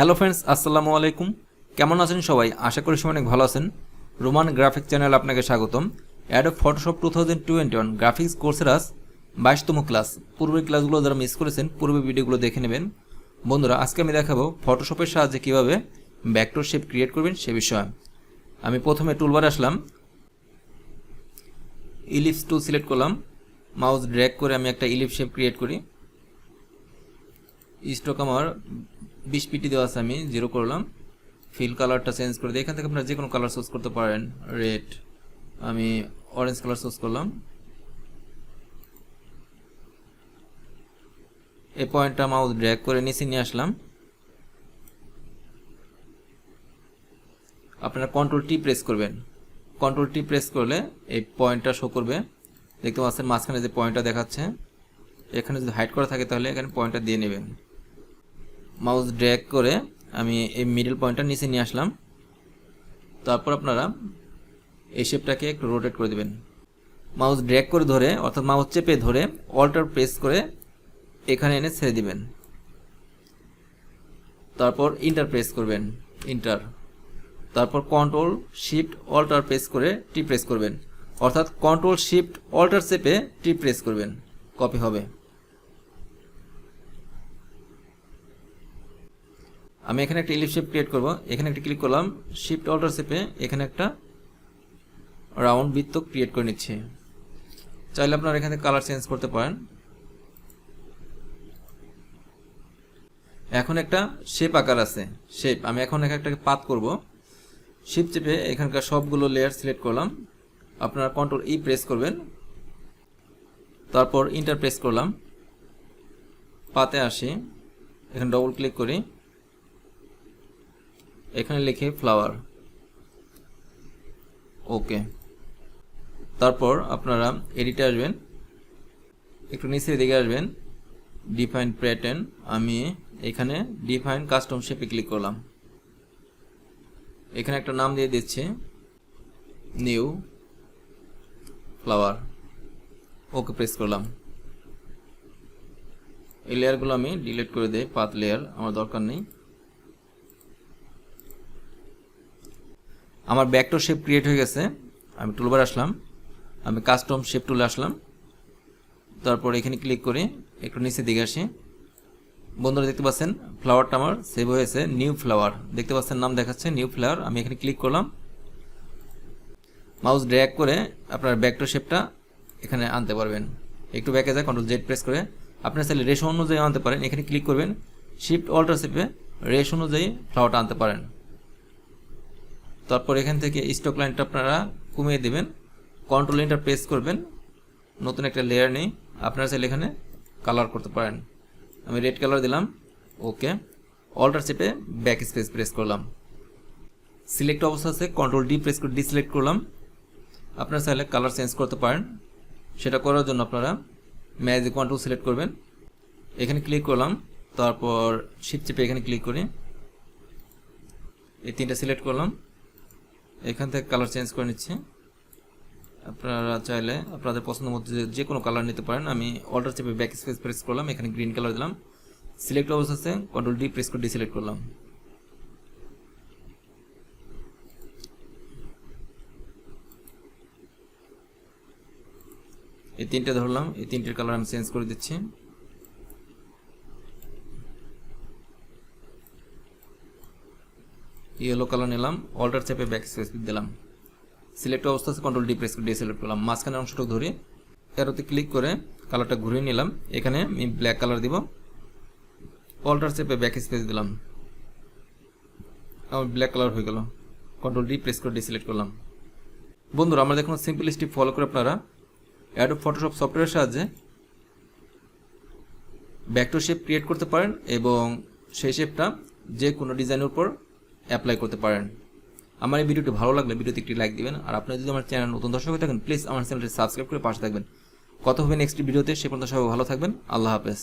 Hello friends, আসসালামু আলাইকুম। কেমন আছেন সবাই? আশা করি সবাই অনেক ভালো আছেন। রোমান গ্রাফিক চ্যানেল আপনাকে স্বাগতম। অ্যাডোব ফটোশপ 2021 গ্রাফিক্স কোর্সের আজ 22তম ক্লাস। পূর্বের ক্লাসগুলো যারা মিস করেছেন পূর্বের ভিডিওগুলো দেখে নেবেন। বন্ধুরা, আজকে আমি দেখাবো ফটোশপের সাহায্যে কীভাবে ভেক্টর শেপ ক্রিয়েট করবেন সে বিষয়ে। আমি প্রথমে টুলবারে আসলাম, ইলিপস টুল সিলেক্ট করলাম, মাউস ড্র্যাগ করে আমি একটা ইলিপস শেপ ক্রিয়েট করি। স্টক আমার 20 পিটি দেওয়া আছে, আমি 0 করলাম। ফিল কালারটা চেঞ্জ করে দিই। এখান থেকে আপনারা যে কোনো কালার চুজ করতে পারেন। রেড, আমি অরেঞ্জ কালার চুজ করলাম। এই পয়েন্টটা মাউস ড্র্যাগ করে নিচে নিয়ে আসলাম। আপনারা কন্ট্রোল টি প্রেস করবেন। কন্ট্রোল টি প্রেস করলে এই পয়েন্টটা শো করবে। দেখতে পাচ্ছেন মাঝখানে যে পয়েন্টটা দেখাচ্ছে, এখানে যদি হাইড করা থাকে তাহলে এখানে পয়েন্টটা দিয়ে নেবেন। মাউস ড্র্যাগ করে আমি এই মিডল পয়েন্টটা নিচে নিয়ে আসলাম। তারপর আপনারা এই শেপটাকে একটু রোটেট করে দেবেন। মাউস ড্র্যাগ করে ধরে, অর্থাৎ মাউস চেপে ধরে অল্টার প্রেস করে এখানে এনে ছেড়ে দিবেন। তারপর ইন্টার প্রেস করবেন, ইন্টার। তারপর কন্ট্রোল শিফট অল্টার প্রেস করে টি প্রেস করবেন, অর্থাৎ কন্ট্রোল শিফট অল্টার চেপে টি প্রেস করবেন, কপি হবে। আমি এখানে একটা ইলিপস শেপ ক্রিয়েট করব। এখানে একটা ক্লিক করলাম, শিফট অল্টার চেপে এখানে একটা রাউন্ড বৃত্ত ক্রিয়েট করে নিচ্ছি। চাইলে আপনারা এখানে কালার চেঞ্জ করতে পারেন। এখন একটা শেপ আকার আছে, শেপ। আমি এখন একটাকে পাত করব। শিফট চেপে এখানকার সবগুলো লেয়ার সিলেক্ট করলাম। আপনারা কন্ট্রোল ই প্রেস করবেন, তারপর ইন্টার প্রেস করলাম। পাতে আসি, এখানে ডবল ক্লিক করি, এখানে লিখে ফ্লাওয়ার, ওকে। তারপর আপনারা এডিটে আসবেন, একটু নিচের দিকে আসবেন, ডিফাইন প্যাটার্ন। আমি এখানে ডিফাইন কাস্টম শেপে ক্লিক করলাম। এখানে একটা নাম দিয়ে দিচ্ছি, নিউ ফ্লাওয়ার, ওকে প্রেস করলাম। এই লেয়ারগুলো আমি ডিলিট করে দিই, পাত লেয়ার আমার দরকার নেই। আমার ভেক্টর শেপ ক্রিয়েট হয়ে গেছে। আমি টুলবার আসলাম, আমি কাস্টম শেপ টুলে আসলাম। তারপর এখানে ক্লিক করে একটু নিচে দিকে আসি। বন্ধুরা দেখতে পাচ্ছেন ফ্লাওয়ারটা আমার সেভ হয়েছে, নিউ ফ্লাওয়ার। দেখতে পাচ্ছেন নাম দেখাচ্ছে নিউ ফ্লাওয়ার। আমি এখানে ক্লিক করলাম, মাউস ড্র্যাগ করে আপনার ভেক্টর শেপটা এখানে আনতে পারবেন। একটু ব্যাকে যায়, কন্ট্রোল জেড প্রেস করে আপনার চাইলে রেশো অনুযায়ী আনতে পারেন। এখানে ক্লিক করবেন, শিফট অল্টার চেপে রেশো অনুযায়ী ফ্লাওয়ারটা আনতে পারেন। তারপর এখান থেকে স্টক লাইনটা আপনারা কমিয়ে দেবেন, কন্ট্রোল এন্টার প্রেস করবেন। নতুন একটা লেয়ার নেই, আপনারা চাইলে এখানে কালার করতে পারেন। আমি রেড কালার দিলাম, ওকে। অল্টার চেপে ব্যাক স্পেস প্রেস করলাম। সিলেক্ট অবস্থা আছে, কন্ট্রোল ডি প্রেস করে ডিসিলেক্ট করলাম। আপনারা চাইলে কালার চেঞ্জ করতে পারেন। সেটা করার জন্য আপনারা ম্যাজিক কন্ট্রোল সিলেক্ট করবেন, এখানে ক্লিক করলাম। তারপর শিফট চেপে এখানে ক্লিক করি, এই তিনটা সিলেক্ট করলাম। এখান থেকে কালার চেঞ্জ করে নিচ্ছি। আপনারা চাইলে আপনাদের পছন্দ মতো যে কোনো কালার নিতে পারেন। আমি অল্টার চেপে ব্যাক স্পেস প্রেস করলাম, এখানে গ্রিন কালার দিলাম। সিলেক্ট অবস্থা আছে, কন্ট্রোল ডি প্রেস করে ডিসিলেক্ট করলাম। এই তিনটে ধরলাম, এই তিনটের কালার আমি চেঞ্জ করে দিচ্ছি। ইয়েলো কালার নিলাম, অল্টার চেপে ব্যাক স্পেস দিলাম। সিলেক্ট অবস্থা আছে, কন্ট্রোল ডি প্রেস করে ডিসিলেক্ট করলাম। মাঝখানে অংশটা ধরে এরোতে ক্লিক করে কালারটা ঘুরিয়ে নিলাম। এখানে আমি ব্ল্যাক কালার দিব, অল্টার চেপে ব্যাক স্পেস দিলাম, আমার ব্ল্যাক কালার হয়ে গেল। কন্ট্রোল ডি প্রেস করে ডিসিলেক্ট করলাম। বন্ধুরা, আমরা দেখুন সিম্পল স্টেপ ফলো করে আপনারা অ্যাডোব ফটোশপ সফটওয়্যারের সাহায্যে ভেক্টর শেপ ক্রিয়েট করতে পারেন এবং সেই শেপটা যে কোনো ডিজাইনের উপর অ্যাপ্লাই করতে পারেন। আমার এই ভিডিওটি ভালো লাগলে ভিডিওতে একটি লাইক দিবেন। আর আপনারা যদি আমার চ্যানেল নতুন দর্শক হয়ে থাকেন, প্লিজ আমার চ্যানেলটি সাবস্ক্রাইব করে পাশে থাকবেন। কথা হবে নেক্সট ভিডিওতে। সে পর্যন্ত সবাই ভালো থাকবেন। আল্লাহ হাফেজ।